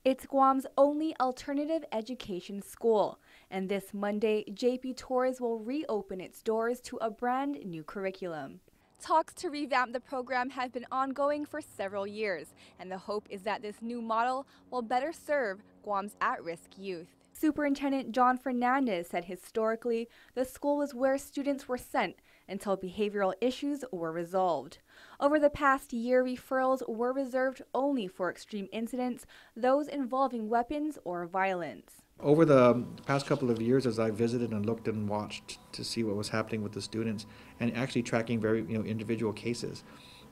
It's Guam's only alternative education school, and this Monday, JP Torres will reopen its doors to a brand new curriculum. Talks to revamp the program have been ongoing for several years, and the hope is that this new model will better serve Guam's at-risk youth. Superintendent John Fernandez said historically, the school was where students were sent until behavioral issues were resolved. Over the past year, referrals were reserved only for extreme incidents, those involving weapons or violence. Over the past couple of years, as I visited and looked and watched to see what was happening with the students, and actually tracking very individual cases,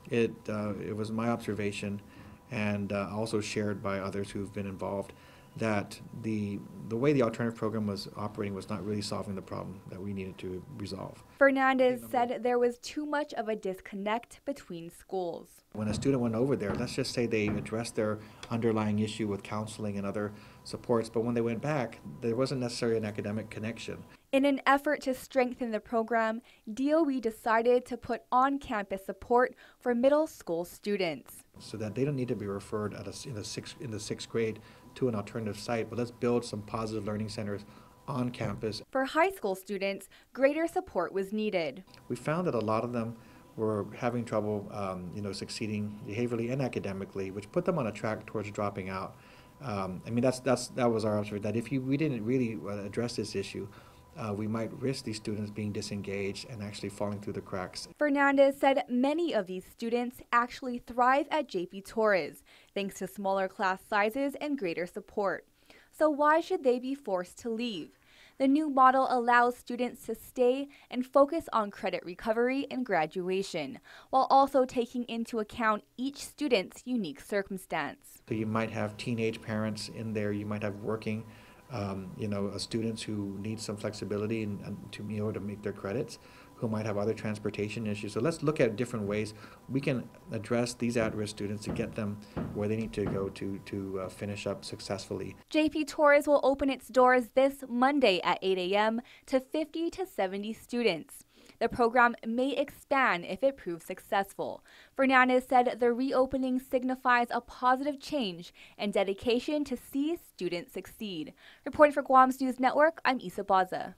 it was my observation, and also shared by others who've been involved, that the way the alternative program was operating was not really solving the problem that we needed to resolve. Fernandez said there was too much of a disconnect between schools. When a student went over there, let's just say they addressed their underlying issue with counseling and other supports, but when they went back, there wasn't necessarily an academic connection. In an effort to strengthen the program, DOE decided to put on-campus support for middle school students, so that they don't need to be referred in the sixth grade to an alternative site, but let's build some positive learning centers on campus. For high school students, greater support was needed. We found that a lot of them were having trouble, succeeding behaviorally and academically, which put them on a track towards dropping out. That was our observation, that if we didn't really address this issue, we might risk these students being disengaged and actually falling through the cracks. Fernandez said many of these students actually thrive at JP Torres, thanks to smaller class sizes and greater support. So why should they be forced to leave? The new model allows students to stay and focus on credit recovery and graduation, while also taking into account each student's unique circumstance. So you might have teenage parents in there, you might have working students who need some flexibility and to meet their credits, who might have other transportation issues. So let's look at different ways we can address these at-risk students to get them where they need to go to finish up successfully. JP Torres will open its doors this Monday at 8 a.m. to 50 to 70 students. The program may expand if it proves successful. Fernandez said the reopening signifies a positive change and dedication to see students succeed. Reporting for Guam's News Network, I'm Isa Baza.